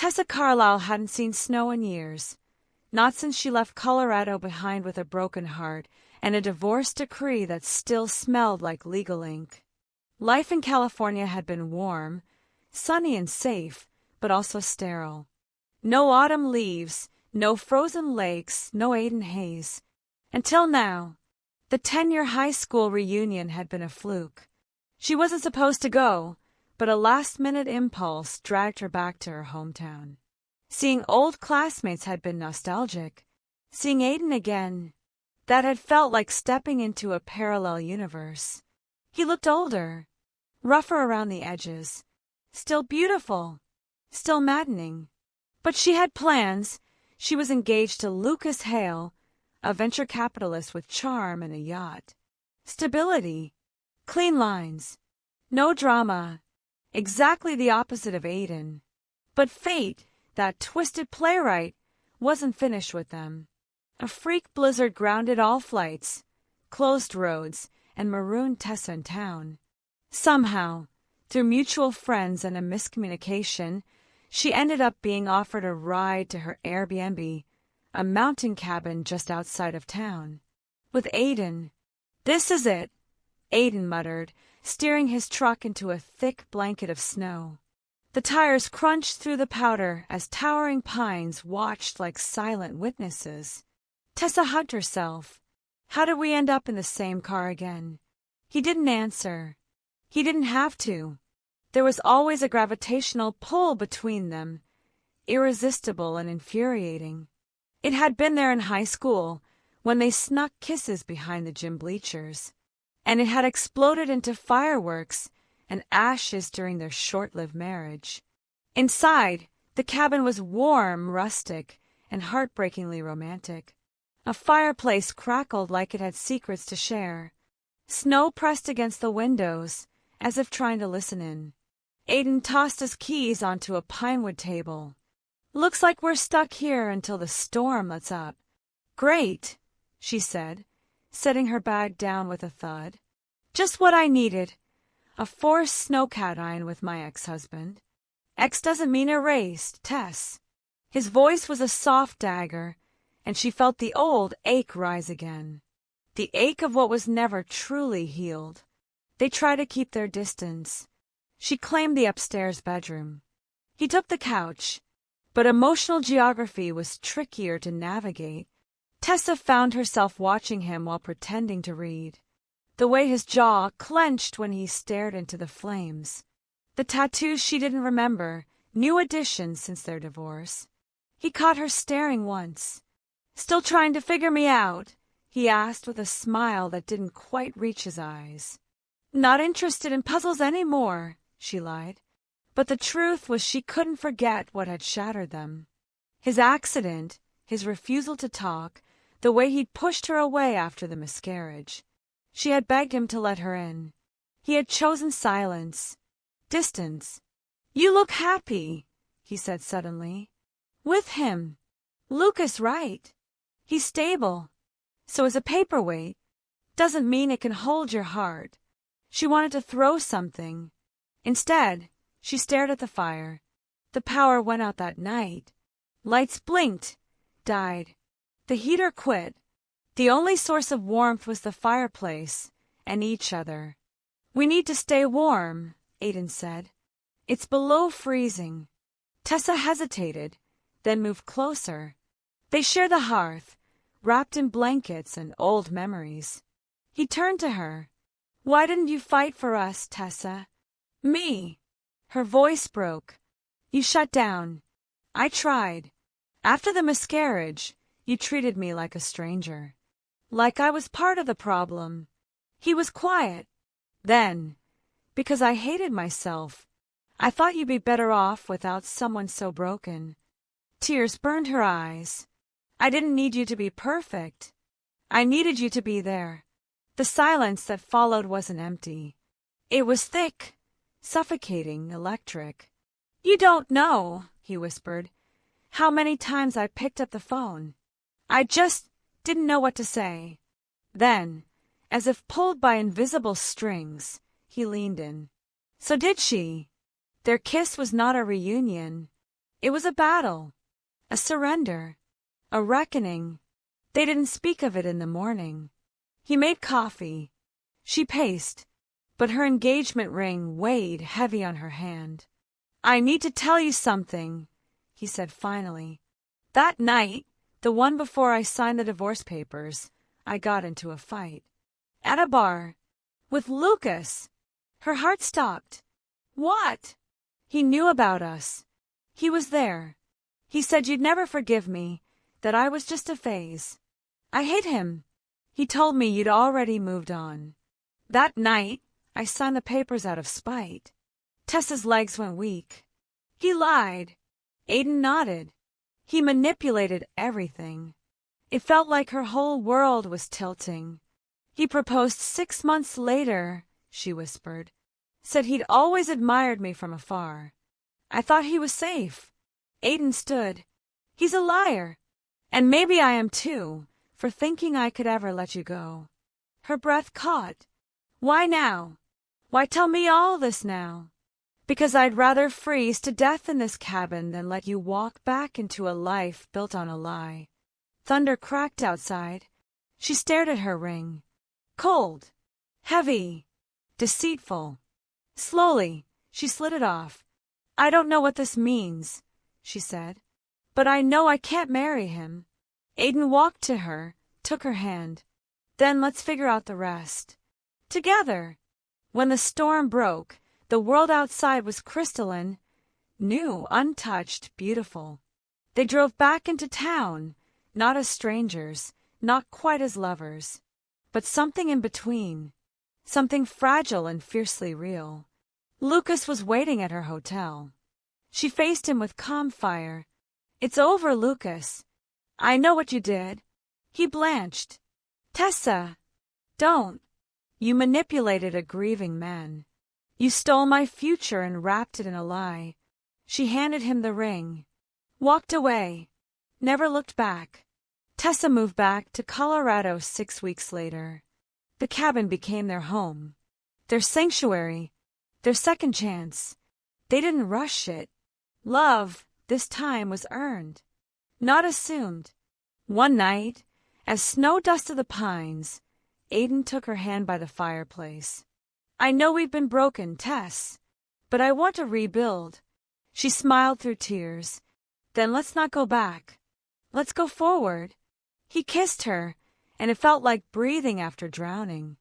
Tessa Carlyle hadn't seen snow in years, not since she left Colorado behind with a broken heart and a divorce decree that still smelled like legal ink. Life in California had been warm, sunny and safe, but also sterile. No autumn leaves, no frozen lakes, no Aiden haze. Until now, the 10-year high school reunion had been a fluke. She wasn't supposed to go, but a last-minute impulse dragged her back to her hometown. Seeing old classmates had been nostalgic. Seeing Aiden again, that had felt like stepping into a parallel universe. He looked older, rougher around the edges, still beautiful, still maddening. But she had plans. She was engaged to Lucas Hale, a venture capitalist with charm and a yacht. Stability, clean lines, no drama, exactly the opposite of Aiden. But fate, that twisted playwright, wasn't finished with them. A freak blizzard grounded all flights, closed roads, and marooned Tessa in town. Somehow, through mutual friends and a miscommunication, she ended up being offered a ride to her Airbnb, a mountain cabin just outside of town. With Aiden. "This is it," Aiden muttered, steering his truck into a thick blanket of snow. The tires crunched through the powder as towering pines watched like silent witnesses. Tessa hugged herself. How did we end up in the same car again? He didn't answer. He didn't have to. There was always a gravitational pull between them, irresistible and infuriating. It had been there in high school, when they snuck kisses behind the gym bleachers, and it had exploded into fireworks and ashes during their short-lived marriage. Inside, the cabin was warm, rustic, and heartbreakingly romantic. A fireplace crackled like it had secrets to share. Snow pressed against the windows, as if trying to listen in. Aiden tossed his keys onto a pinewood table. "Looks like we're stuck here until the storm lets up." "Great," she said, setting her bag down with a thud. "Just what I needed. A forced snowcat iron with my ex-husband. Ex doesn't mean erased, Tess." His voice was a soft dagger, and she felt the old ache rise again. The ache of what was never truly healed. They tried to keep their distance. She claimed the upstairs bedroom. He took the couch, but emotional geography was trickier to navigate. Tessa found herself watching him while pretending to read. The way his jaw clenched when he stared into the flames. The tattoos she didn't remember, new additions since their divorce. He caught her staring once. "Still trying to figure me out?" he asked with a smile that didn't quite reach his eyes. "Not interested in puzzles anymore," she lied. But the truth was she couldn't forget what had shattered them. His accident, his refusal to talk, the way he'd pushed her away after the miscarriage. She had begged him to let her in. He had chosen silence, distance. "You look happy," he said suddenly. "With him. Lucas, right? He's stable. So is a paperweight. Doesn't mean it can hold your heart." She wanted to throw something. Instead, she stared at the fire. The power went out that night. Lights blinked, died. The heater quit. The only source of warmth was the fireplace and each other. "We need to stay warm," Aiden said. "It's below freezing." Tessa hesitated, then moved closer. They shared the hearth, wrapped in blankets and old memories. He turned to her. "Why didn't you fight for us, Tessa?" "Me." Her voice broke. "You shut down. I tried. After the miscarriage, you treated me like a stranger. Like I was part of the problem." He was quiet. "Then, because I hated myself, I thought you'd be better off without someone so broken." Tears burned her eyes. "I didn't need you to be perfect. I needed you to be there." The silence that followed wasn't empty. It was thick, suffocating, electric. "You don't know," he whispered, "how many times I picked up the phone. I just didn't know what to say." Then, as if pulled by invisible strings, he leaned in. "So did she?" Their kiss was not a reunion. It was a battle, a surrender, a reckoning. They didn't speak of it in the morning. He made coffee. She paced, but her engagement ring weighed heavy on her hand. "I need to tell you something," he said finally. "That night, the one before I signed the divorce papers, I got into a fight. At a bar. With Lucas." Her heart stopped. "What?" "He knew about us. He was there. He said you'd never forgive me, that I was just a phase. I hate him. He told me you'd already moved on. That night, I signed the papers out of spite." Tessa's legs went weak. "He lied." Aiden nodded. "He manipulated everything." It felt like her whole world was tilting. "He proposed 6 months later," she whispered. "Said he'd always admired me from afar. I thought he was safe." Aiden stood. "He's a liar. And maybe I am too, for thinking I could ever let you go." Her breath caught. "Why now? Why tell me all this now?" "Because I'd rather freeze to death in this cabin than let you walk back into a life built on a lie." Thunder cracked outside. She stared at her ring. Cold, heavy, deceitful. Slowly, she slid it off. "I don't know what this means," she said, "but I know I can't marry him." Aiden walked to her, took her hand. "Then let's figure out the rest. Together." When the storm broke, the world outside was crystalline, new, untouched, beautiful. They drove back into town, not as strangers, not quite as lovers, but something in between, something fragile and fiercely real. Lucas was waiting at her hotel. She faced him with calm fire. "It's over, Lucas. I know what you did." He blanched. "Tessa, don't. You manipulated a grieving man. You stole my future and wrapped it in a lie." She handed him the ring. Walked away. Never looked back. Tessa moved back to Colorado 6 weeks later. The cabin became their home, their sanctuary, their second chance. They didn't rush it. Love, this time, was earned, not assumed. One night, as snow dusted the pines, Aiden took her hand by the fireplace. "I know we've been broken, Tess, but I want to rebuild." She smiled through tears. "Then let's not go back. Let's go forward." He kissed her, and it felt like breathing after drowning.